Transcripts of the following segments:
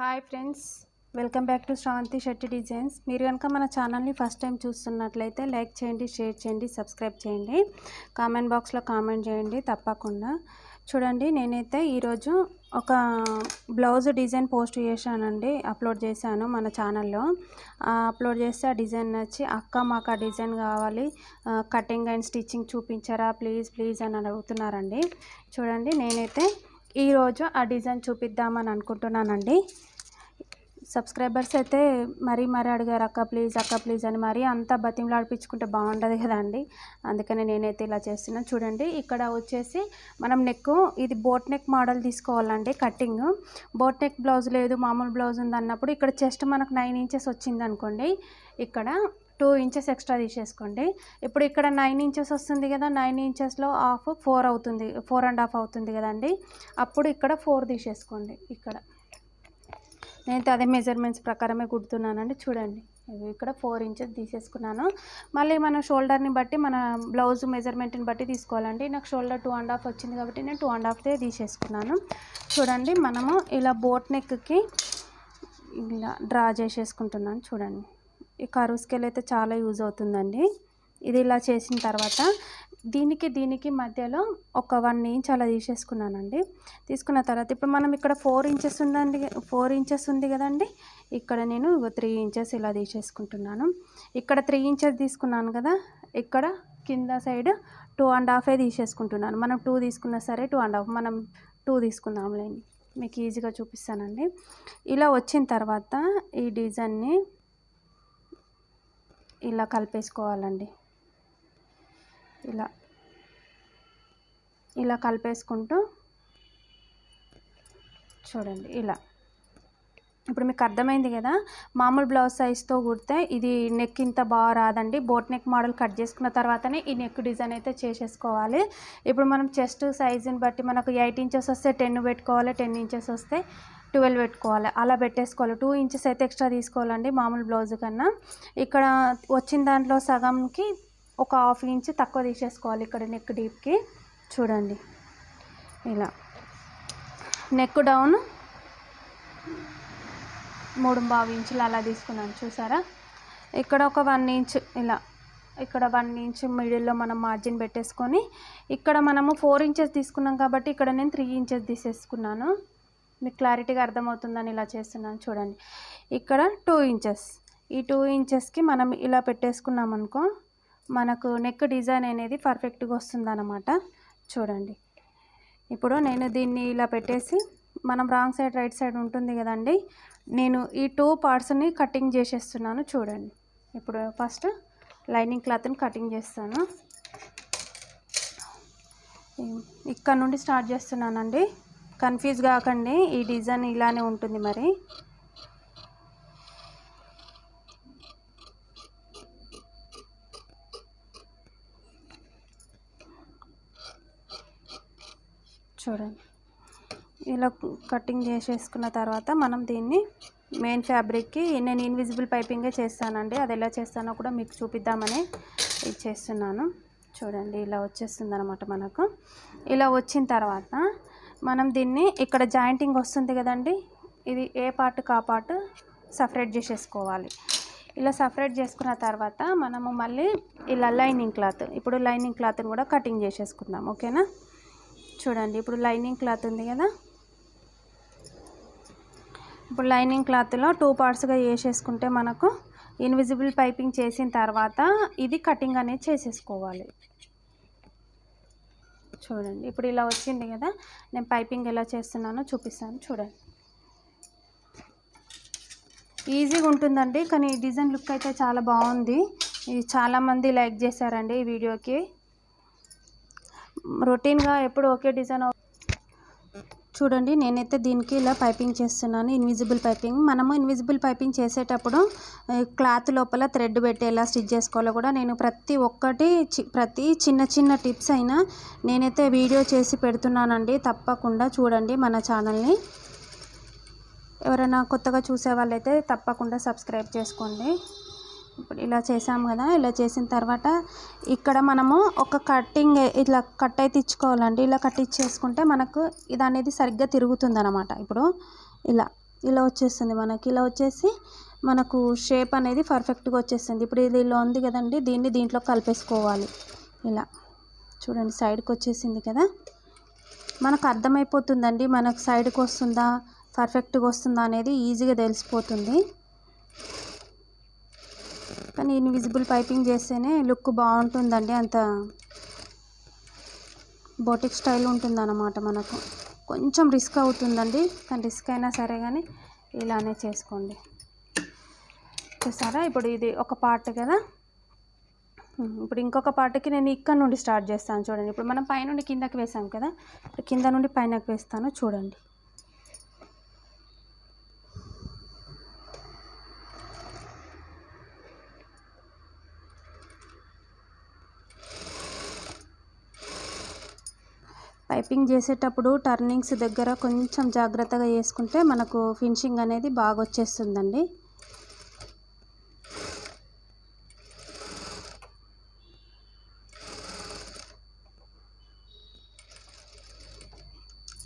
Hi friends, welcome back to Sravanthi Shetty designs. మీరు కనుక మన ఛానల్ని ఫస్ట్ టైం చూస్తున్నట్లయితే లైక్ చేయండి, షేర్ చేయండి, సబ్స్క్రైబ్ చేయండి. కామెంట్ బాక్స్లో కామెంట్ చేయండి తప్పకుండా. చూడండి, నేనైతే ఈరోజు ఒక బ్లౌజ్ డిజైన్ పోస్ట్ చేశానండి, అప్లోడ్ చేశాను మన ఛానల్లో. అప్లోడ్ చేస్తే ఆ డిజైన్ నచ్చి అక్క మాకు ఆ డిజైన్ కావాలి, కటింగ్ అండ్ స్టిచ్చింగ్ చూపించరా ప్లీజ్ అని అడుగుతున్నారండి. చూడండి, నేనైతే ఈరోజు ఆ డిజైన్ చూపిద్దామని అనుకుంటున్నానండి. సబ్స్క్రైబర్స్ అయితే మరీ అడిగారు, అక్క ప్లీజ్ అని. మరీ అంతా బతిమలాడిపించుకుంటే బాగుండదు కదండి, అందుకని నేనైతే ఇలా చేస్తున్నాను. చూడండి, ఇక్కడ వచ్చేసి మనం నెక్, ఇది బోట్ నెక్ మోడల్ తీసుకోవాలండి. కటింగ్ బోట్ నెక్ బ్లౌజ్ లేదు, మామూలు బ్లౌజ్ ఉంది అన్నప్పుడు ఇక్కడ చెస్ట్ మనకు 9 ఇంచెస్ వచ్చింది అనుకోండి, ఇక్కడ 2 ఇంచెస్ ఎక్స్ట్రా తీసేసుకోండి. ఇప్పుడు ఇక్కడ 9 ఇంచెస్ వస్తుంది కదా, 9 ఇంచెస్లో హాఫ్ 4 అవుతుంది, 4.5 అవుతుంది కదండి. అప్పుడు ఇక్కడ 4 తీసేసుకోండి. ఇక్కడ నేనైతే అదే మెజర్మెంట్స్ ప్రకారమే కుడుతున్నానండి. చూడండి, ఇక్కడ 4 ఇంచెస్ తీసేసుకున్నాను. మళ్ళీ మన షోల్డర్ని బట్టి, మన బ్లౌజ్ మెజర్మెంట్ని బట్టి తీసుకోవాలండి. నాకు షోల్డర్ 2.5 వచ్చింది కాబట్టి నేను 2.5 తీసేసుకున్నాను. చూడండి, మనము ఇలా బోట్ నెక్కి ఇలా డ్రా చేసేసుకుంటున్నాను. చూడండి, ఈ కర్వ్ స్కేల్ అయితే చాలా యూజ్ అవుతుందండి. ఇది ఇలా చేసిన తర్వాత దీనికి మధ్యలో ఒక 1 ఇంచ్ అలా తీసేసుకున్నానండి. తీసుకున్న తర్వాత ఇప్పుడు మనం ఇక్కడ 4 ఇంచెస్ ఉందండి, 4 ఇంచెస్ ఉంది కదండి. ఇక్కడ నేను 3 ఇంచెస్ ఇలా తీసేసుకుంటున్నాను. ఇక్కడ 3 ఇంచెస్ తీసుకున్నాను కదా, ఇక్కడ కింద సైడ్ 2.5 తీసేసుకుంటున్నాను. మనం 2 తీసుకున్నా సరే 2.5, మనం 2 తీసుకుందాంలేండి, మీకు ఈజీగా చూపిస్తానండి. ఇలా వచ్చిన తర్వాత ఈ డిజైన్ని ఇలా కలిపేసుకోవాలండి. ఇలా కలిపేసుకుంటూ చూడండి. ఇలా ఇప్పుడు మీకు అర్థమైంది కదా, మామూలు బ్లౌజ్ సైజ్తో కుడితే ఇది నెక్ ఇంత బాగా రాదండి. బోట్ నెక్ మోడల్ కట్ చేసుకున్న తర్వాతనే ఈ నెక్ డిజైన్ అయితే చేసేసుకోవాలి. ఇప్పుడు మనం చెస్ట్ సైజుని బట్టి మనకు 8 ఇంచెస్ వస్తే 10 పెట్టుకోవాలి, 10 ఇంచెస్ వస్తే 12 పెట్టుకోవాలి, అలా పెట్టేసుకోవాలి. 2 ఇంచెస్ అయితే ఎక్స్ట్రా తీసుకోవాలండి మామూలు బ్లౌజ్ కన్నా. ఇక్కడ వచ్చిన దాంట్లో సగంకి ఒక 1/2 ఇంచ్ తక్కువ తీసేసుకోవాలి ఇక్కడ నెక్ డీప్కి. చూడండి, ఇలా నెక్ డౌన్ 3.5 ఇంచులు అలా తీసుకున్నాను. చూసారా, ఇక్కడ ఒక 1 ఇంచ్ ఇలా, ఇక్కడ 1 ఇంచ్ మిడిల్లో మనం మార్జిన్ పెట్టేసుకొని, ఇక్కడ మనము 4 ఇంచెస్ తీసుకున్నాం కాబట్టి ఇక్కడ నేను 3 ఇంచెస్ తీసేసుకున్నాను. మీకు క్లారిటీగా అర్థమవుతుందని ఇలా చేస్తున్నాను. చూడండి, ఇక్కడ 2 ఇంచెస్, ఈ 2 ఇంచెస్కి మనం ఇలా పెట్టేసుకున్నాం అనుకో, మనకు నెక్ డిజైన్ అనేది పర్ఫెక్ట్గా వస్తుందన్నమాట. చూడండి, ఇప్పుడు నేను దీన్ని ఇలా పెట్టేసి, మనం రాంగ్ సైడ్ రైట్ సైడ్ ఉంటుంది కదండి, నేను ఈ 2 పార్ట్స్ని కటింగ్ చేసేస్తున్నాను. చూడండి, ఇప్పుడు ఫస్ట్ లైనింగ్ క్లాత్ని కటింగ్ చేస్తాను. ఇక్కడ నుండి స్టార్ట్ చేస్తున్నానండి, కన్ఫ్యూజ్ కాకండి, ఈ డిజైన్ ఇలానే ఉంటుంది. మరి చూడండి, ఇలా కటింగ్ చేసేసుకున్న తర్వాత మనం దీన్ని మెయిన్ ఫ్యాబ్రిక్కి, నేను ఇన్విజిబుల్ పైపింగే చేస్తానండి, అది ఎలా చేస్తానో కూడా మీకు చూపిద్దామని ఇది చేస్తున్నాను. చూడండి, ఇలా వచ్చేస్తుంది అనమాట మనకు. ఇలా వచ్చిన తర్వాత మనం దీన్ని, ఇక్కడ జాయింటింగ్ వస్తుంది కదండి, ఇది ఏ పార్ట్ కా పార్ట్ సపరేట్ చేసేసుకోవాలి. ఇలా సపరేట్ చేసుకున్న తర్వాత మనము మళ్ళీ ఇలా లైనింగ్ క్లాత్, ఇప్పుడు లైనింగ్ క్లాత్ని కూడా కటింగ్ చేసేసుకుందాం. ఓకేనా. చూడండి, ఇప్పుడు లైనింగ్ క్లాత్ ఉంది కదా, ఇప్పుడు లైనింగ్ క్లాత్లో 2 పార్ట్స్గా చేసేసుకుంటే మనకు ఇన్విజిబుల్ పైపింగ్ చేసిన తర్వాత ఇది కటింగ్ అనేది చేసేసుకోవాలి. చూడండి, ఇప్పుడు ఇలా వచ్చింది కదా, నేను పైపింగ్ ఎలా చేస్తున్నానో చూపిస్తాను. చూడండి, ఈజీగా ఉంటుందండి, కానీ ఈ డిజైన్ లుక్ అయితే చాలా బాగుంది. ఇది చాలామంది లైక్ చేశారండి ఈ వీడియోకి. రొటీన్గా ఎప్పుడు ఒకే డిజైన్. చూడండి, నేనైతే దీనికి ఇలా పైపింగ్ చేస్తున్నాను, ఇన్విజిబుల్ పైపింగ్. మనము ఇన్విజిబుల్ పైపింగ్ చేసేటప్పుడు క్లాత్ లోపల థ్రెడ్ పెట్టి ఎలా స్టిచ్ చేసుకోవాలో కూడా నేను ప్రతి చిన్న టిప్స్ అయినా నేనైతే వీడియో చేసి పెడుతున్నానండి. తప్పకుండా చూడండి మన ఛానల్ని. ఎవరైనా కొత్తగా చూసే వాళ్ళైతే తప్పకుండా సబ్స్క్రైబ్ చేసుకోండి. ఇప్పుడు ఇలా చేసాము కదా, ఇలా చేసిన తర్వాత ఇక్కడ మనము ఒక కటింగ్ ఇట్లా కట్ అయితే ఇచ్చుకోవాలండి. ఇలా కట్ ఇచ్చేసుకుంటే మనకు ఇది అనేది సరిగ్గా తిరుగుతుంది అనమాట. ఇప్పుడు ఇలా ఇలా వచ్చేస్తుంది మనకి. ఇలా వచ్చేసి మనకు షేప్ అనేది పర్ఫెక్ట్గా వచ్చేస్తుంది. ఇప్పుడు ఇది ఇలా ఉంది కదండి, దీన్ని దీంట్లో కలిపేసుకోవాలి. ఇలా చూడండి సైడ్కి వచ్చేసింది కదా, మనకు అర్థమైపోతుందండి మనకు సైడ్కి వస్తుందా పర్ఫెక్ట్గా వస్తుందా అనేది ఈజీగా తెలిసిపోతుంది. కానీ ఇన్విజిబుల్ పైపింగ్ చేస్తేనే లుక్ బాగుంటుందండి, అంత బొటిక్ స్టైల్ ఉంటుందన్నమాట. మనకు కొంచెం రిస్క్ అవుతుందండి, కానీ రిస్క్ అయినా సరే కానీ ఇలానే చేసుకోండి. చూసారా, ఇప్పుడు ఇది ఒక పార్ట్ కదా, ఇప్పుడు ఇంకొక పార్ట్కి నేను ఇక్కడ నుండి స్టార్ట్ చేస్తాను చూడండి. ఇప్పుడు మనం పైనుండి కిందకి వేసాం కదా, ఇప్పుడు కింద నుండి పైనకి వేస్తాను చూడండి. పైపింగ్ చేసేటప్పుడు టర్నింగ్స్ దగ్గర కొంచెం జాగ్రత్తగా చేసుకుంటే మనకు ఫినిషింగ్ అనేది బాగా వచ్చేస్తుందండి.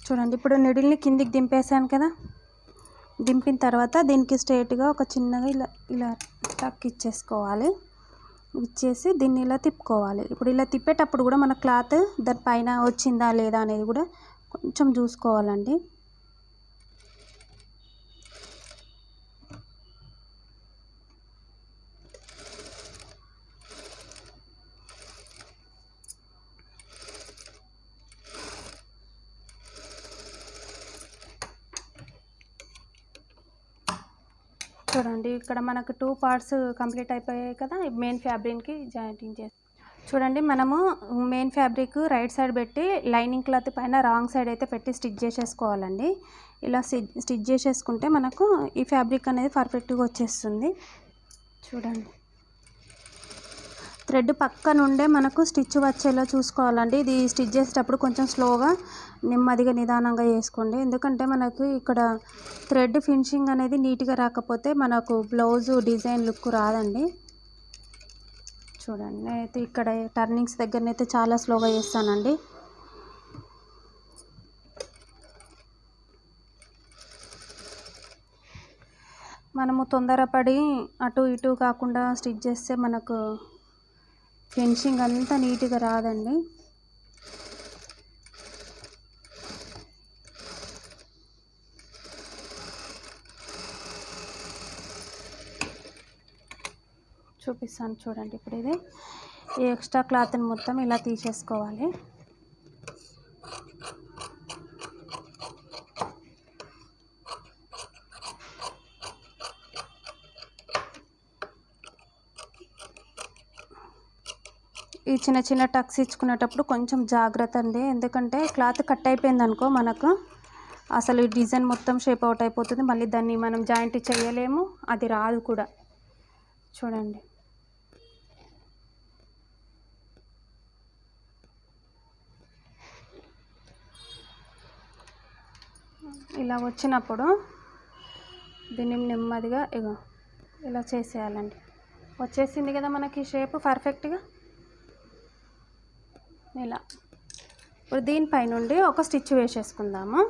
చూడండి, ఇప్పుడు నిడిల్ని కిందికి దింపేసాను కదా, దింపిన తర్వాత దీనికి స్ట్రైట్గా ఒక చిన్నగా ఇలా ఇలా టక్ ఇచ్చేసుకోవాలి. ఇచ్చేసి దీన్ని ఇలా తిప్పుకోవాలి. ఇప్పుడు ఇలా తిప్పేటప్పుడు కూడా మన క్లాత్ దానిపైన వచ్చిందా లేదా అనేది కూడా కొంచెం చూసుకోవాలండి. చూడండి, ఇక్కడ మనకు 2 పార్ట్స్ కంప్లీట్ అయిపోయాయి కదా. మెయిన్ ఫ్యాబ్రిక్కి జాయింటింగ్ చేసి చూడండి, మనము మెయిన్ ఫ్యాబ్రిక్ రైట్ సైడ్ పెట్టి లైనింగ్ క్లాత్ పైన రాంగ్ సైడ్ అయితే పెట్టి స్టిచ్ చేసేసుకోవాలండి. ఇలా స్టిచ్ చేసేసుకుంటే మనకు ఈ ఫ్యాబ్రిక్ అనేది పర్ఫెక్ట్గా వచ్చేస్తుంది. చూడండి, థ్రెడ్ పక్క నుండే మనకు స్టిచ్ వచ్చేలా చూసుకోవాలండి. ఇది స్టిచ్ చేసేటప్పుడు కొంచెం స్లోగా నెమ్మదిగా నిదానంగా చేసుకోండి, ఎందుకంటే మనకు ఇక్కడ థ్రెడ్ ఫినిషింగ్ అనేది నీట్గా రాకపోతే మనకు బ్లౌజు డిజైన్ లుక్ రాదండి. చూడండి, నేనైతే ఇక్కడ టర్నింగ్స్ దగ్గరనైతే చాలా స్లోగా చేస్తానండి. మనము తొందరపడి అటు ఇటు కాకుండా స్టిచ్ చేస్తే మనకు ఫినిషింగ్ అంతా నీట్గా రాదండి. చూపిస్తాను చూడండి. ఇప్పుడు ఇది ఈ ఎక్స్ట్రా క్లాత్ని మొత్తం ఇలా తీసేసుకోవాలి. ఈ చిన్న చిన్న టక్స్ ఇచ్చుకునేటప్పుడు కొంచెం జాగ్రత్త అండి, ఎందుకంటే క్లాత్ కట్ అయిపోయింది అనుకో మనకు అసలు ఈ డిజైన్ మొత్తం షేప్ అవుట్ అయిపోతుంది. మళ్ళీ దాన్ని మనం జాయింట్ చేయలేము, అది రాదు కూడా. చూడండి, ఇలా వచ్చినప్పుడు దీన్ని నెమ్మదిగా ఇగో ఇలా చేసేయాలండి. వచ్చేసింది కదా మనకి షేప్ పర్ఫెక్ట్గా ఇలా. ఇప్పుడు దీనిపై నుండి ఒక స్టిచ్ వేసేసుకుందాము.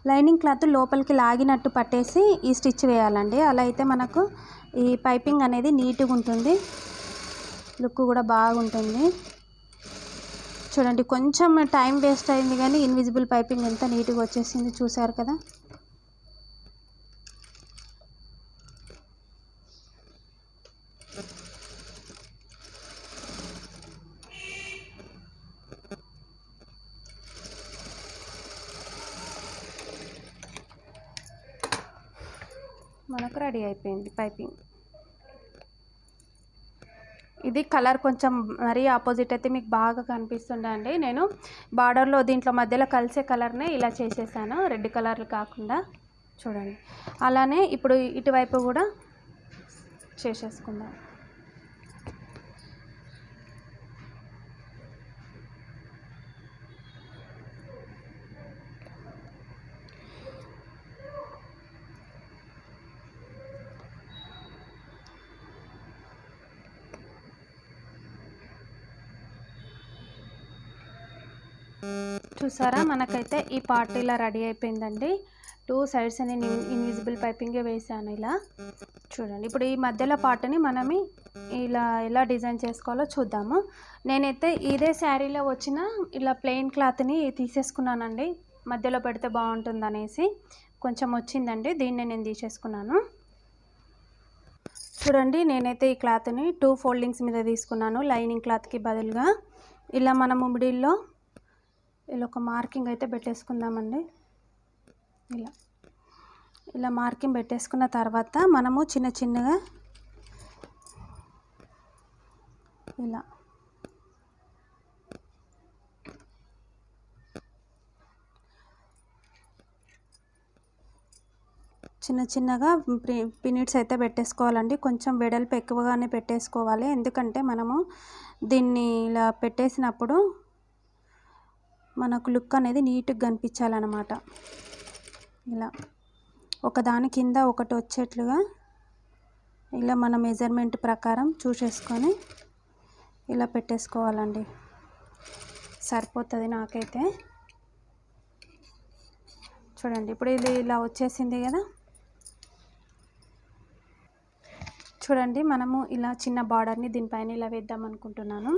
లైనింగ్ క్లాత్ లోపలికి లాగినట్టు పట్టేసి ఈ స్టిచ్ వేయాలండి. అలా అయితే మనకు ఈ పైపింగ్ అనేది నీట్గా ఉంటుంది, లుక్ కూడా బాగుంటుంది. చూడండి, కొంచెం టైం వేస్ట్ అయింది కానీ ఇన్విజిబుల్ పైపింగ్ ఎంత నీట్గా వచ్చేసింది చూసారు కదా. మనకు రెడీ అయిపోయింది పైపింగ్. ఇది కలర్ కొంచెం మరీ ఆపోజిట్ అయితే మీకు బాగా కనిపిస్తుండే అండి. నేను బార్డర్లో దీంట్లో మధ్యలో కలిసే కలర్నే ఇలా చేసేసాను, రెడ్ కలర్లు కాకుండా. చూడండి, అలానే ఇప్పుడు ఇటువైపు కూడా చేసేసుకుందాం. చూసారా, మనకైతే ఈ పార్ట్ ఇలా రెడీ అయిపోయిందండి. 2 సైడ్స్ నేను ఇన్విజిబుల్ పైపింగే వేసాను ఇలా. చూడండి, ఇప్పుడు ఈ మధ్యలో పార్ట్ని మనం ఇలా ఎలా డిజైన్ చేసుకోవాలో చూద్దాము. నేనైతే ఇదే శారీలో వచ్చిన ఇలా ప్లెయిన్ క్లాత్ని తీసేసుకున్నానండి. మధ్యలో పెడితే బాగుంటుంది అనేసి కొంచెం వచ్చిందండి, దీన్ని నేను తీసేసుకున్నాను. చూడండి, నేనైతే ఈ క్లాత్ని 2 ఫోల్డింగ్స్ మీద తీసుకున్నాను లైనింగ్ క్లాత్కి బదులుగా. ఇలా మనము మిడిల్లో ఇలా ఒక మార్కింగ్ అయితే పెట్టేసుకుందామండి. ఇలా మార్కింగ్ పెట్టేసుకున్న తర్వాత మనము చిన్న చిన్నగా ఇలా చిన్న చిన్నగా పినిట్స్ అయితే పెట్టేసుకోవాలండి. కొంచెం వెడల్పు ఎక్కువగానే పెట్టేసుకోవాలి, ఎందుకంటే మనము దీన్ని ఇలా పెట్టేసినప్పుడు మనకు లుక్ అనేది నీట్గా కనిపించాలన్నమాట. ఇలా ఒకదాని కింద ఒకటి వచ్చేట్లుగా ఇలా మన మెజర్మెంట్ ప్రకారం చూసేసుకొని ఇలా పెట్టేసుకోవాలండి. సరిపోతుంది నాకైతే. చూడండి, ఇప్పుడు ఇది ఇలా వచ్చేసింది కదా. చూడండి, మనము ఇలా చిన్న బార్డర్ని దీనిపైన ఇలా వేద్దాం అనుకుంటున్నాను.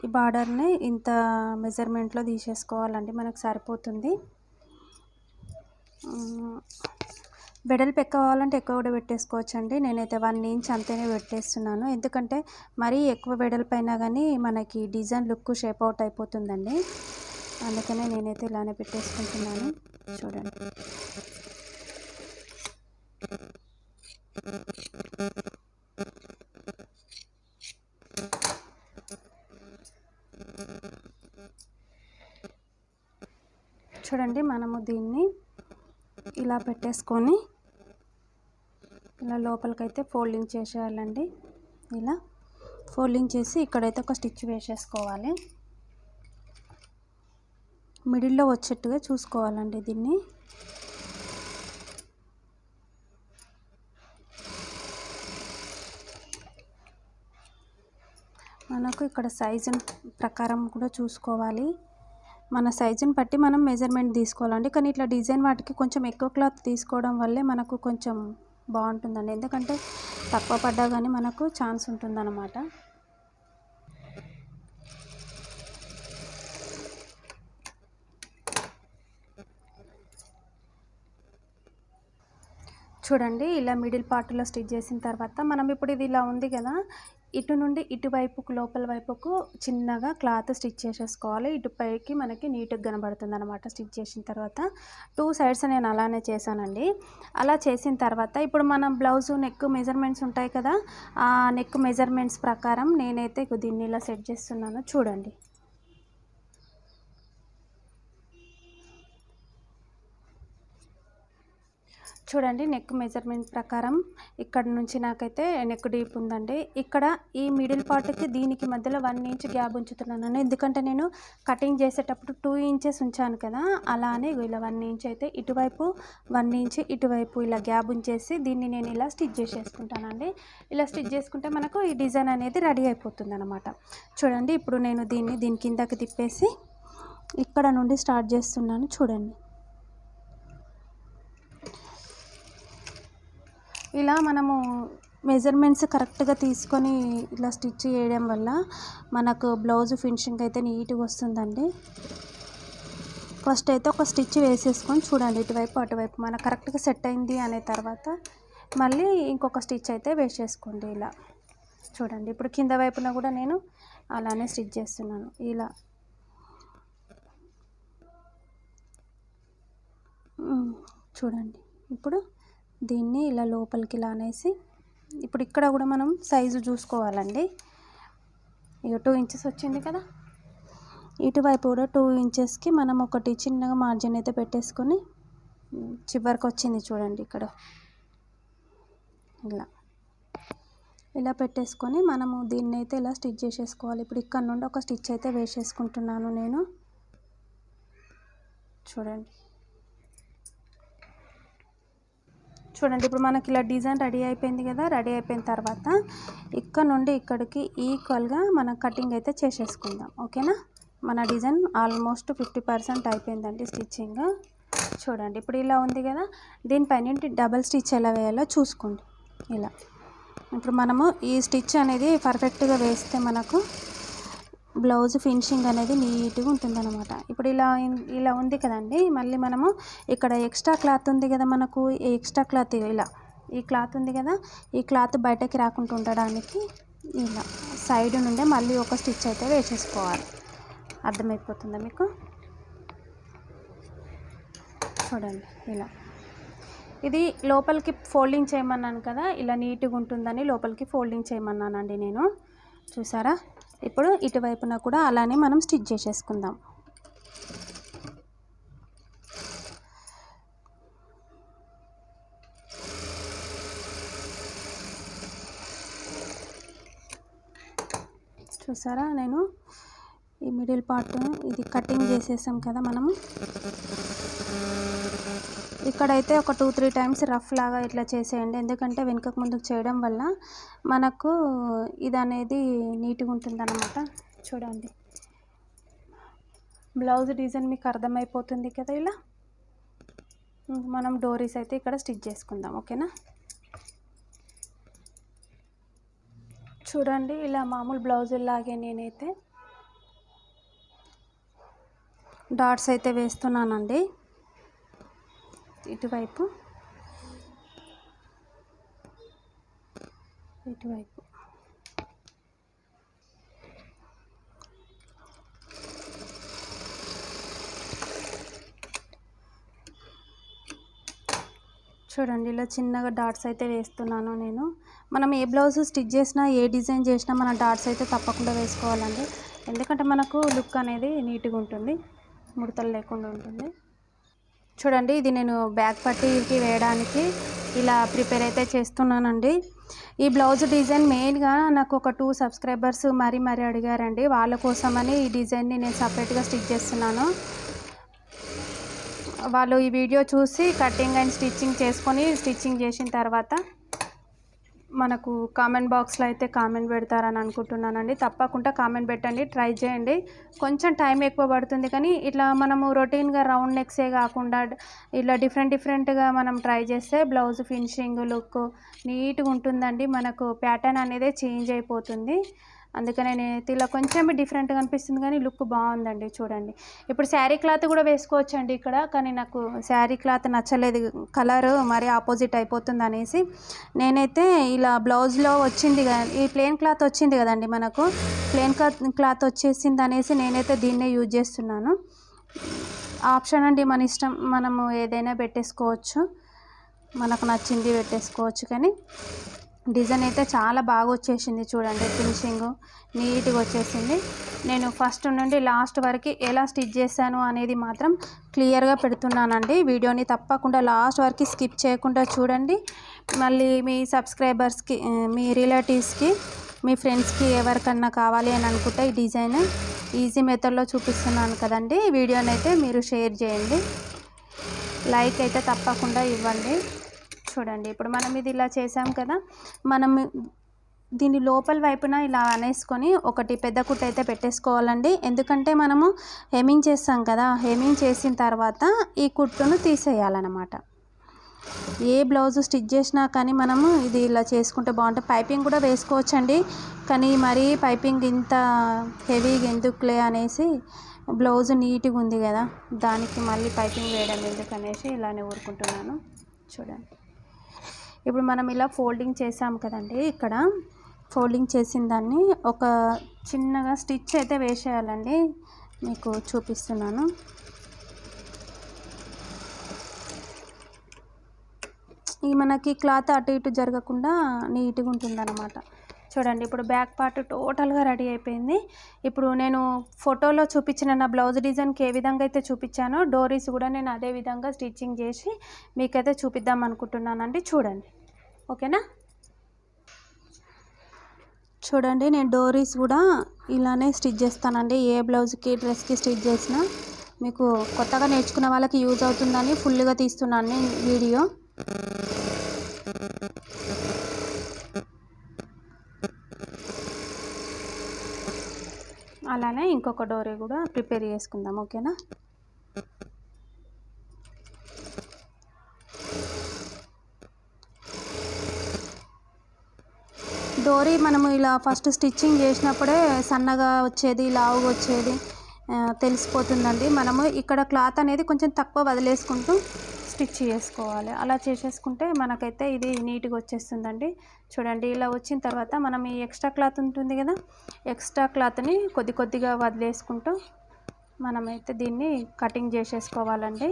ఈ బార్డర్ని ఇంత మెజర్మెంట్లో తీసేసుకోవాలండి, మనకు సరిపోతుంది. వెడల్పు ఎక్కువ కావాలంటే ఎక్కువ కూడా పెట్టేసుకోవచ్చండి. నేనైతే 1 ఇంచ్ అంతేనే పెట్టేస్తున్నాను, ఎందుకంటే మరీ ఎక్కువ వెడల్పు అయినా కానీ మనకి డిజైన్ లుక్ షేప్ అవుట్ అయిపోతుందండి. అందుకనే నేనైతే ఇలానే పెట్టేసుకుంటున్నాను. చూడండి, చూడండి, మనము దీన్ని ఇలా పెట్టేసుకొని ఇలా లోపలికైతే ఫోల్డింగ్ చేసేయాలండి. ఇలా ఫోల్డింగ్ చేసి ఇక్కడైతే ఒక స్టిచ్ వేసేసుకోవాలి. మిడిల్లో వచ్చేట్టుగా చూసుకోవాలండి దీన్ని. మనకు ఇక్కడ సైజు ప్రకారం కూడా చూసుకోవాలి. మన సైజుని బట్టి మనం మెజర్మెంట్ తీసుకోవాలండి. కానీ ఇట్లా డిజైన్ వాటికి కొంచెం ఎక్కువ క్లాత్ తీసుకోవడం వల్లే మనకు కొంచెం బాగుంటుందండి, ఎందుకంటే తక్కువ పడ్డా కానీ మనకు ఛాన్స్ ఉంటుందన్నమాట. చూడండి, ఇలా మిడిల్ పార్ట్లో స్టిచ్ చేసిన తర్వాత మనం ఇప్పుడు ఇది ఇలా ఉంది కదా, ఇటు నుండి ఇటువైపుకు లోపల వైపుకు చిన్నగా క్లాత్ స్టిచ్ చేసేసుకోవాలి. ఇటు పైకి మనకి నీట్గా కనబడుతుంది అనమాట. స్టిచ్ చేసిన తర్వాత 2 సైడ్స్ నేను అలానే చేశానండి. అలా చేసిన తర్వాత ఇప్పుడు మనం బ్లౌజు నెక్ మెజర్మెంట్స్ ఉంటాయి కదా, ఆ నెక్ మెజర్మెంట్స్ ప్రకారం నేనైతే దీన్ని ఇలా సెట్ చేస్తున్నాను. చూడండి, చూడండి, నెక్ మెజర్మెంట్ ప్రకారం ఇక్కడ నుంచి నాకైతే నెక్ డీప్ ఉందండి. ఇక్కడ ఈ మిడిల్ పార్ట్కి దీనికి మధ్యలో 1 ఇంచ్ గ్యాప్ ఉంచుతున్నాను, ఎందుకంటే నేను కటింగ్ చేసేటప్పుడు 2 ఇంచెస్ ఉంచాను కదా. అలానే ఇలా 1 ఇంచ్ అయితే ఇటువైపు 1 ఇంచ్ ఇటువైపు ఇలా గ్యాప్ ఉంచేసి దీన్ని నేను ఇలా స్టిచ్ చేసేసుకుంటానండి. ఇలా స్టిచ్ చేసుకుంటే మనకు ఈ డిజైన్ అనేది రెడీ అయిపోతుంది అనమాట. చూడండి, ఇప్పుడు నేను దీని కిందకి తిప్పేసి ఇక్కడ నుండి స్టార్ట్ చేస్తున్నాను. చూడండి, ఇలా మనము మెజర్మెంట్స్ కరెక్ట్గా తీసుకొని ఇలా స్టిచ్ చేయడం వల్ల మనకు బ్లౌజ్ ఫినిషింగ్ అయితే నీట్గా వస్తుందండి. ఫస్ట్ అయితే ఒక స్టిచ్ వేసేసుకొని చూడండి, ఇటువైపు అటువైపు మనకు కరెక్ట్గా సెట్ అయింది అనే తర్వాత మళ్ళీ ఇంకొక స్టిచ్ అయితే వేసేసుకోండి. ఇలా చూడండి, ఇప్పుడు కింద వైపున కూడా నేను అలానే స్టిచ్ చేస్తున్నాను. ఇలా చూడండి, ఇప్పుడు దీన్ని ఇలా లోపలికి ఇలా అనేసి ఇప్పుడు ఇక్కడ కూడా మనం సైజు చూసుకోవాలండి. ఇక 2 ఇంచెస్ వచ్చింది కదా, ఇటువైపు కూడా 2 ఇంచెస్కి మనం ఒకటి చిన్నగా మార్జిన్ అయితే పెట్టేసుకొని చివరికి వచ్చింది చూడండి. ఇక్కడ ఇలా పెట్టేసుకొని మనము దీన్ని అయితే ఇలా స్టిచ్ చేసేసుకోవాలి. ఇప్పుడు ఇక్కడ నుండి ఒక స్టిచ్ అయితే వేసేసుకుంటున్నాను నేను. చూడండి, ఇప్పుడు మనకి ఇలా డిజైన్ రెడీ అయిపోయింది కదా. రెడీ అయిపోయిన తర్వాత ఇక్కడ నుండి ఇక్కడికి ఈక్వల్గా మనం కటింగ్ అయితే చేసేసుకుందాం, ఓకేనా. మన డిజైన్ ఆల్మోస్ట్ 50% అయిపోయిందండి స్టిచ్చింగ్. చూడండి ఇప్పుడు ఇలా ఉంది కదా, దీనిపైన డబల్ స్టిచ్ ఎలా వేయాలో చూసుకోండి. ఇలా ఇప్పుడు మనము ఈ స్టిచ్ అనేది పర్ఫెక్ట్గా వేస్తే మనకు బ్లౌజ్ ఫినిషింగ్ అనేది నీట్గా ఉంటుందన్నమాట. ఇప్పుడు ఇలా ఉంది కదండి. మళ్ళీ మనము ఇక్కడ ఎక్స్ట్రా క్లాత్ ఉంది కదా, మనకు ఈ ఎక్స్ట్రా క్లాత్ ఇలా ఈ క్లాత్ ఉంది కదా, ఈ క్లాత్ బయటకి రాకుండా ఉండడానికి ఇలా సైడ్ నుండే మళ్ళీ ఒక స్టిచ్ అయితే వేసేసుకోవాలి. అర్థమైపోతుందా మీకు? చూడండి ఇలా ఇది లోపలికి ఫోల్డింగ్ చేయమన్నాను కదా, ఇలా నీట్గా ఉంటుందని లోపలికి ఫోల్డింగ్ చేయమన్నానండి నేను. చూసారా? ఇప్పుడు ఇటువైపున కూడా అలానే మనం స్టిచ్ చేసేసుకుందాం. చూసారా? నేను ఈ మిడిల్ పార్ట్ ఇది కటింగ్ చేసేసాం కదా మనము. ఇక్కడైతే ఒక 2-3 టైమ్స్ రఫ్ లాగా ఇట్లా చేసేయండి. ఎందుకంటే వెనుకకు ముందుకు చేయడం వల్ల మనకు ఇది అనేది నీట్గా ఉంటుందన్నమాట. చూడండి బ్లౌజ్ డిజైన్ మీకు అర్థమైపోతుంది కదా. ఇలా మనం డోరీస్ అయితే ఇక్కడ స్టిచ్ చేసుకుందాం. ఓకేనా? చూడండి ఇలా మామూలు బ్లౌజుల్లాగే నేనైతే డాట్స్ అయితే వేస్తున్నానండి. ఇటువైపు చూడండి ఇలా చిన్నగా డాట్స్ అయితే వేస్తున్నాను నేను. మనం ఏ బ్లౌజ్ స్టిచ్ చేసినా ఏ డిజైన్ చేసినా మన డాట్స్ అయితే తప్పకుండా వేసుకోవాలండి. ఎందుకంటే మనకు లుక్ అనేది నీట్గా ఉంటుంది, ముడతలు లేకుండా ఉంటుంది. చూడండి ఇది నేను బ్యాక్ పట్టీకి వేయడానికి ఇలా ప్రిపేర్ అయితే చేస్తున్నానండి. ఈ బ్లౌజ్ డిజైన్ మెయిన్గా నాకు ఒక 2 సబ్స్క్రైబర్స్ మరీ అడిగారండి. వాళ్ళ కోసమని ఈ డిజైన్ని నేను సపరేట్గా స్టిచ్ చేస్తున్నాను. వాళ్ళు ఈ వీడియో చూసి కటింగ్ అండ్ స్టిచ్చింగ్ చేసుకొని స్టిచ్చింగ్ చేసిన తర్వాత మనకు కామెంట్ బాక్స్లో అయితే కామెంట్ పెడతారని అనుకుంటున్నానండి. తప్పకుండా కామెంట్ పెట్టండి, ట్రై చేయండి. కొంచెం టైం ఎక్కువ పడుతుంది కానీ ఇట్లా మనము రొటీన్గా రౌండ్ నెక్సే కాకుండా ఇలా డిఫరెంట్గా మనం ట్రై చేస్తే బ్లౌజ్ ఫినిషింగ్ లుక్ నీట్గా ఉంటుందండి. మనకు ప్యాటర్న్ అనేది చేంజ్ అయిపోతుంది. అందుకనే నేను ఇలా కొంచెం డిఫరెంట్గా అనిపిస్తుంది కానీ లుక్ బాగుందండి. చూడండి ఇప్పుడు శారీ క్లాత్ కూడా వేసుకోవచ్చు అండి ఇక్కడ, కానీ నాకు శారీ క్లాత్ నచ్చలేదు, కలర్ మరి ఆపోజిట్ అయిపోతుంది అనేసి నేనైతే ఇలా బ్లౌజ్లో వచ్చింది ఈ ప్లెయిన్ క్లాత్ వచ్చింది కదండి, మనకు ప్లెయిన్ క్లాత్ వచ్చేసింది అనేసి నేనైతే దీన్నే యూజ్ చేస్తున్నాను. ఆప్షన్ అండి, మన ఇష్టం, మనము ఏదైనా పెట్టేసుకోవచ్చు, మనకు నచ్చింది పెట్టేసుకోవచ్చు. కానీ డిజైన్ అయితే చాలా బాగా వచ్చేసింది. చూడండి ఫినిషింగ్ నీట్గా వచ్చేసింది. నేను ఫస్ట్ నుండి లాస్ట్ వరకు ఎలా స్టిచ్ చేశాను అనేది మాత్రం క్లియర్గా పెడుతున్నానండి. వీడియోని తప్పకుండా లాస్ట్ వరకు స్కిప్ చేయకుండా చూడండి. మళ్ళీ మీ సబ్స్క్రైబర్స్కి, మీ రిలేటివ్స్కి, మీ ఫ్రెండ్స్కి ఎవరికన్నా కావాలి అని అనుకుంటే ఈ డిజైన్ ఈజీ మెథడ్లో చూపిస్తున్నాను కదండి. వీడియోని అయితే మీరు షేర్ చేయండి, లైక్ అయితే తప్పకుండా ఇవ్వండి. చూడండి ఇప్పుడు మనం ఇది ఇలా చేసాం కదా, మనం దీని లోపల వైపున ఇలా అనేసుకొని ఒకటి పెద్ద కుట్టు అయితే పెట్టేసుకోవాలండి. ఎందుకంటే మనము హెమ్మింగ్ చేస్తాం కదా, హెమ్మింగ్ చేసిన తర్వాత ఈ కుట్టును తీసేయాలన్నమాట. ఏ బ్లౌజ్ స్టిచ్ చేసినా కానీ మనము ఇది ఇలా చేసుకుంటే బాగుంటుంది. పైపింగ్ కూడా వేసుకోవచ్చండి, కానీ మరీ పైపింగ్ ఇంత హెవీగా ఎందుకులే అనేసి బ్లౌజ్ నీట్గా ఉంది కదా, దానికి మళ్ళీ పైపింగ్ వేయడం ఎందుకనేసి ఇలానే ఊరుకుంటున్నాను. చూడండి ఇప్పుడు మనం ఇలా ఫోల్డింగ్ చేసాం కదండి, ఇక్కడ ఫోల్డింగ్ చేసిన దాన్ని ఒక చిన్నగా స్టిచ్ అయితే వేసేయాలండి. మీకు చూపిస్తున్నాను. ఈ మనకి క్లాత్ అటు ఇటు జరగకుండా నీట్గా ఉంటుందన్నమాట. చూడండి ఇప్పుడు బ్యాక్ పార్ట్ టోటల్గా రెడీ అయిపోయింది. ఇప్పుడు నేను ఫోటోలో చూపించిన నా బ్లౌజ్ డిజైన్కి ఏ విధంగా అయితే చూపించానో డోరీస్ కూడా నేను అదే విధంగా స్టిచ్చింగ్ చేసి మీకైతే చూపిద్దాం అనుకుంటున్నానండి. చూడండి ఓకేనా? చూడండి నేను డోరీస్ కూడా ఇలానే స్టిచ్ చేస్తానండి. ఏ బ్లౌజ్కి డ్రెస్కి స్టిచ్ చేసినా మీకు కొత్తగా నేర్చుకున్న వాళ్ళకి యూజ్ అవుతుందని ఫుల్గా తీస్తున్నాను వీడియో. అలానే ఇంకొక డోరీ కూడా ప్రిపేర్ చేసుకుందాం. ఓకేనా. డోరీ మనము ఇలా ఫస్ట్ స్టిచ్చింగ్ చేసినప్పుడే సన్నగా వచ్చేది, లావుగా వచ్చేది తెలిసిపోతుందండి. మనము ఇక్కడ క్లాత్ అనేది కొంచెం తక్కువ వదిలేసుకుంటూ స్టిచ్ చేసుకోవాలి. అలా చేసేసుకుంటే మనకైతే ఇది నీట్గా వచ్చేస్తుందండి. చూడండి, ఇలా వచ్చిన తర్వాత మనం ఈ ఎక్స్ట్రా క్లాత్ ఉంటుంది కదా, ఎక్స్ట్రా క్లాత్ని కొద్ది కొద్దిగా వదిలేసుకుంటూ మనమైతే దీన్ని కటింగ్ చేసేసుకోవాలండి.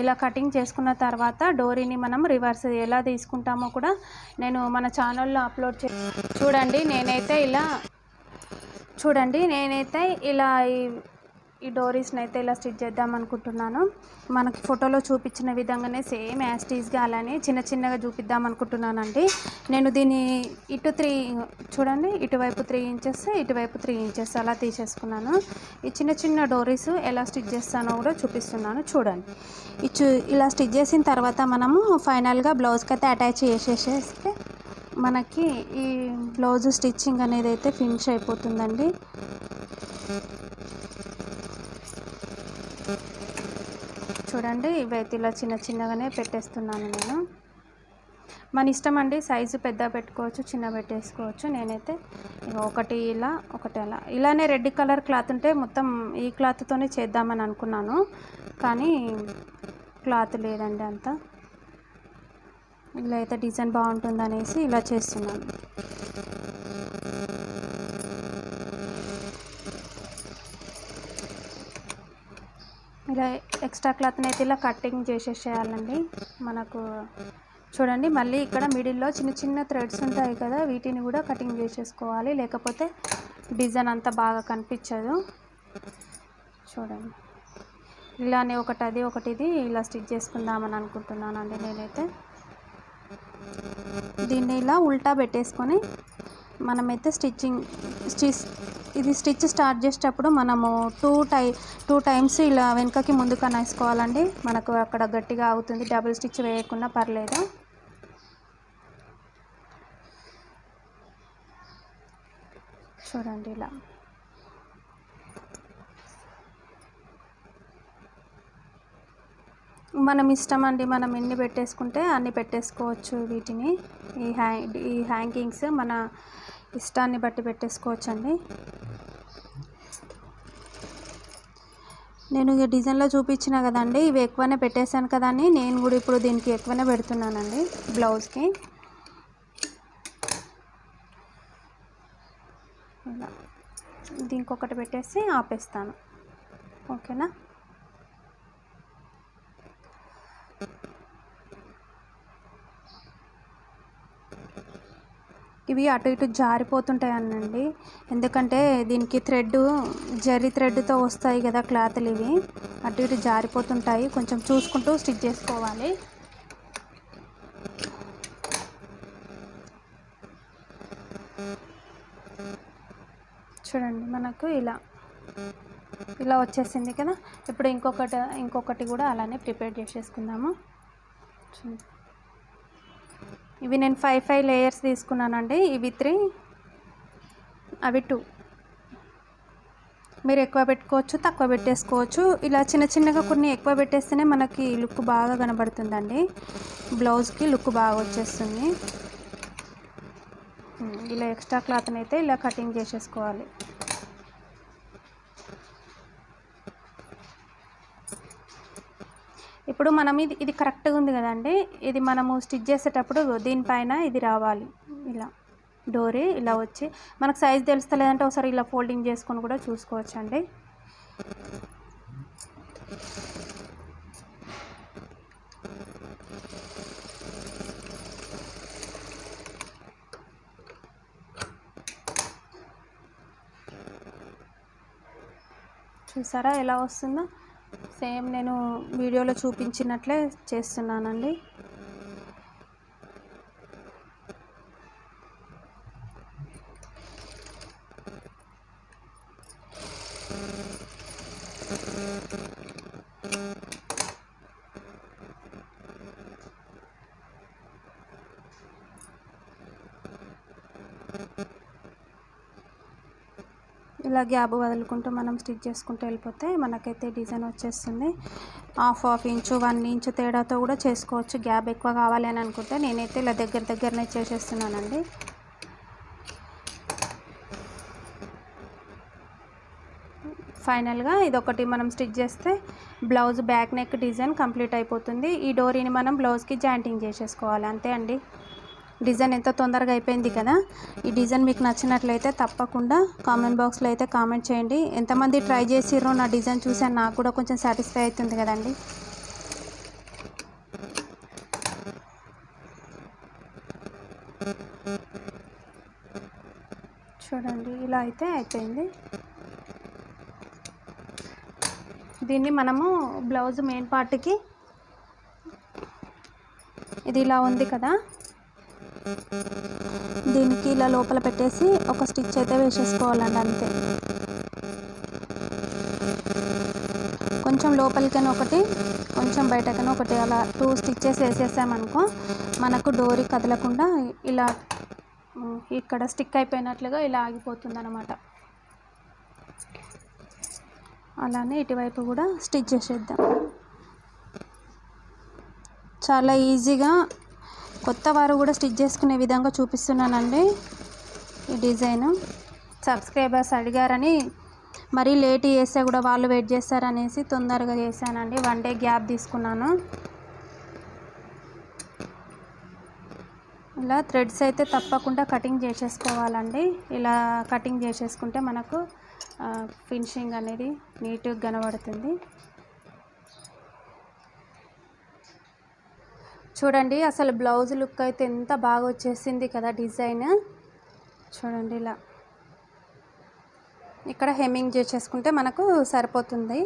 ఇలా కటింగ్ చేసుకున్న తర్వాత డోరీని మనం రివర్స్ ఎలా తీసుకుంటామో కూడా నేను మన ఛానల్లో అప్లోడ్ చూడండి. నేనైతే ఇలా ఈ డోరీస్ని అయితే ఇలా స్టిచ్ చేద్దాం అనుకుంటున్నాను. మనకి ఫోటోలో చూపించిన విధంగానే సేమ్ యాస్టీస్గా అలానే చిన్న చిన్నగా చూపిద్దాం అనుకుంటున్నానండి. నేను దీన్ని చూడండి, ఇటువైపు 3 ఇంచెస్, ఇటువైపు 3 ఇంచెస్ అలా తీసేసుకున్నాను. ఈ చిన్న చిన్న డోరీస్ ఎలా స్టిచ్ చేస్తానో కూడా చూపిస్తున్నాను చూడండి. ఇలా స్టిచ్ చేసిన తర్వాత మనము ఫైనల్గా బ్లౌజ్కి అయితే అటాచ్ చేసేస్తే మనకి ఈ బ్లౌజ్ స్టిచ్చింగ్ అనేది అయితే ఫినిష్ అయిపోతుందండి. చూడండి, ఇవైతే ఇలా చిన్న చిన్నగానే పెట్టేస్తున్నాను నేను. మన ఇష్టం అండి, సైజు పెద్ద పెట్టుకోవచ్చు, చిన్న పెట్టేసుకోవచ్చు. నేనైతే ఒకటి ఇలా, ఒకటి అలా, ఇలానే రెడ్ కలర్ క్లాత్ ఉంటే మొత్తం ఈ క్లాత్తోనే చేద్దామని అనుకున్నాను, కానీ క్లాత్ లేదండి అంతా. ఇలా అయితే డిజైన్ బాగుంటుందనేసి ఇలా చేస్తున్నాను. ఇలా ఎక్స్ట్రా క్లాత్ని అయితే ఇలా కటింగ్ చేసేసేయాలండి. మనకు చూడండి, మళ్ళీ ఇక్కడ మిడిల్లో చిన్న చిన్న థ్రెడ్స్ ఉంటాయి కదా, వీటిని కూడా కటింగ్ చేసేసుకోవాలి, లేకపోతే డిజైన్ అంతా బాగా కనిపించదు. చూడండి, ఇలానే ఒకటి అది ఒకటి ఇది ఇలా స్టిచ్ చేసుకుందామని అనుకుంటున్నానండి. నేనైతే దీన్ని ఇలా ఉల్టా పెట్టేసుకొని మనమైతే ఇది స్టిచ్ స్టార్ట్ చేసేటప్పుడు మనము టూ టైమ్స్ ఇలా వెనుకకి ముందుకు అనేసుకోవాలండి. మనకు అక్కడ గట్టిగా అవుతుంది, డబుల్ స్టిచ్ వేయకుండా పర్లేదు. చూడండి, ఇలా మనం ఇష్టం అండి, మనం ఎన్ని పెట్టేసుకుంటే అన్ని పెట్టేసుకోవచ్చు. వీటిని ఈ హ్యాంగింగ్స్ మన ఇష్టాన్ని బట్టి పెట్టేసుకోవచ్చు అండి. నేను ఈ డిజైన్లో చూపించిన కదండి, ఇవి ఎక్కువనే పెట్టేశాను కదా అని నేను కూడా ఇప్పుడు దీనికి ఎక్కువనే పెడుతున్నానండి బ్లౌజ్కి. ఇలా దీనికి ఒకటి పెట్టేసి ఆపేస్తాను. ఓకేనా. ఇవి అటు ఇటు జారిపోతుంటాయనండి, ఎందుకంటే దీనికి జరీ థ్రెడ్తో వస్తాయి కదా క్లాత్లు, ఇవి అటు ఇటు జారిపోతుంటాయి. కొంచెం చూసుకుంటూ స్టిచ్ చేసుకోవాలి. చూడండి, మనకు ఇలా వచ్చేసింది కదా. ఇప్పుడు ఇంకొకటి కూడా అలానే ప్రిపేర్ చేసేసుకుందాము. ఇవి నేను 5 లేయర్స్ తీసుకున్నానండి. ఇవి 3, అవి 2. మీరు ఎక్కువ పెట్టుకోవచ్చు, తక్కువ పెట్టేసుకోవచ్చు. ఇలా చిన్న చిన్నగా కొన్ని ఎక్కువ పెట్టేస్తేనే మనకి లుక్ బాగా కనబడుతుందండి, బ్లౌజ్కి లుక్ బాగా వచ్చేస్తుంది. ఇలా ఎక్స్ట్రా క్లాత్ని అయితే ఇలా కటింగ్ చేసేసుకోవాలి. ఇప్పుడు మనం ఇది కరెక్ట్గా ఉంది కదండి, ఇది మనము స్టిచ్ చేసేటప్పుడు దీనిపైన ఇది రావాలి. ఇలా డోరీ ఇలా వచ్చి మనకు సైజ్ తెలుస్తలేదంటే ఒకసారి ఇలా ఫోల్డింగ్ చేసుకొని కూడా చూసుకోవచ్చండి. చూసారా ఎలా వస్తుందో, సేమ్ నేను వీడియోలో చూపించినట్లే చేస్తున్నానండి. ఇలా గ్యాప్ వదులుకుంటూ మనం స్టిచ్ చేసుకుంటూ వెళ్ళిపోతే మనకైతే డిజైన్ వచ్చేస్తుంది. హాఫ్ ఇంచు 1 ఇంచు తేడాతో కూడా చేసుకోవచ్చు. గ్యాప్ ఎక్కువ కావాలి అని అనుకుంటే నేనైతే ఇలా దగ్గరనే చేసేస్తున్నానండి. ఫైనల్గా ఇదొకటి మనం స్టిచ్ చేస్తే blouse back neck design complete అయిపోతుంది. ఈ డోరీని మనం బ్లౌజ్కి జాయింటింగ్ చేసేసుకోవాలి, అంతే అండి. డిజైన్ ఎంత తొందరగా అయిపోయింది కదా. ఈ డిజైన్ మీకు నచ్చినట్లయితే తప్పకుండా కామెంట్ బాక్స్లో అయితే కామెంట్ చేయండి. ఎంతమంది ట్రై చేసిర్రో నా డిజైన్ చూసాను, నాకు కూడా కొంచెం సాటిస్ఫై అవుతుంది కదండి. చూడండి ఇలా అయితే అయిపోయింది. దీన్ని మనము బ్లౌజ్ మెయిన్ పార్ట్కి ఇది ఇలా ఉంది కదా, దీనికి ఇలా లోపల పెట్టేసి ఒక స్టిచ్ అయితే వేసేసుకోవాలండి, అంతే. కొంచెం లోపలికైనా ఒకటి, కొంచెం బయటకైనా ఒకటి, అలా 2 స్టిచ్చెస్ వేసేసామనుకో మనకు డోరీ కదలకుండా ఇలా ఇక్కడ స్టిక్ అయిపోయినట్లుగా ఇలా ఆగిపోతుంది అన్నమాట. అలానే ఇటువైపు కూడా స్టిచ్ చేసేద్దాం. చాలా ఈజీగా కొత్త వారు కూడా స్టిచ్ చేసుకునే విధంగా చూపిస్తున్నానండి ఈ డిజైన్. సబ్స్క్రైబర్స్ అడిగారని మరీ లేట్ చేస్తే కూడా వాళ్ళు వెయిట్ చేస్తారనేసి తొందరగా చేశానండి. 1 డే గ్యాప్ తీసుకున్నాను. ఇలా థ్రెడ్స్ అయితే తప్పకుండా కటింగ్ చేసేసుకోవాలండి. ఇలా కటింగ్ చేసేసుకుంటే మనకు ఫినిషింగ్ అనేది నీట్గా కనబడుతుంది. చూడండి అసలు బ్లౌజ్ లుక్ అయితే ఎంత బాగా వచ్చేసింది కదా డిజైన్. చూడండి ఇలా ఇక్కడ హెమ్మింగ్ చేసేసుకుంటే మనకు సరిపోతుంది.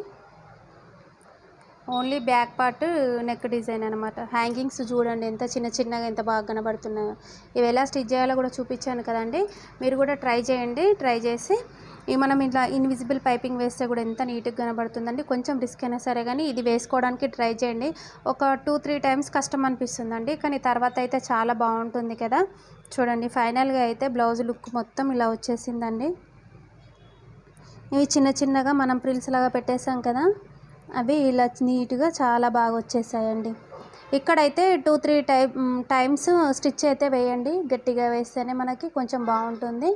Only back part neck design అనమాట. హ్యాంగింగ్స్ చూడండి ఎంత చిన్నగా ఎంత బాగా కనబడుతున్నాయో. ఇవి ఎలా స్టిచ్ చేయాలో కూడా చూపించాను కదండి, మీరు కూడా ట్రై చేయండి. ట్రై చేసి మనం ఇట్లా ఇన్విజిబుల్ పైపింగ్ వేస్తే కూడా ఎంత నీట్గా కనబడుతుందండి. కొంచెం రిస్క్ అయినా సరే కానీ ఇది వేసుకోవడానికి ట్రై చేయండి. ఒక 2-3 టైమ్స్ కష్టం అనిపిస్తుందండి, కానీ తర్వాత అయితే చాలా బాగుంటుంది కదా. చూడండి ఫైనల్గా అయితే బ్లౌజ్ లుక్ మొత్తం ఇలా వచ్చేసిందండి. ఇవి చిన్నగా మనం ప్రిల్స్ లాగా పెట్టేసాం కదా, అవి ఇలా నీట్గా చాలా బాగా వచ్చేసాయండి. ఇక్కడైతే 2-3 టైమ్స్ స్టిచ్ అయితే వేయండి. గట్టిగా వేస్తేనే మనకి కొంచెం బాగుంటుంది.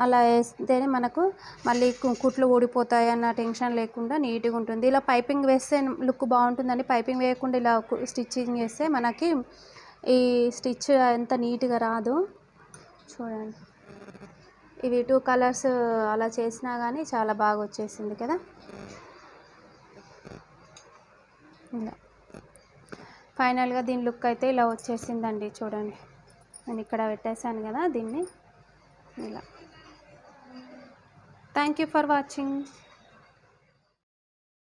అలా వేస్తేనే మనకు మళ్ళీ కుట్లు ఊడిపోతాయి అన్న టెన్షన్ లేకుండా నీట్గా ఉంటుంది. ఇలా పైపింగ్ వేస్తే లుక్ బాగుంటుందండి. పైపింగ్ వేయకుండా ఇలా స్టిచ్చింగ్ చేస్తే మనకి ఈ స్టిచ్ ఎంత నీట్గా రాదు. చూడండి ఇవి 2 కలర్స్ అలా చేసినా కానీ చాలా బాగా వచ్చేసింది కదా. ఇలా ఫైనల్గా దీని లుక్ అయితే ఇలా వచ్చేసిందండి. చూడండి నేను ఇక్కడ పెట్టేశాను కదా దీన్ని ఇలా. Thank you for watching.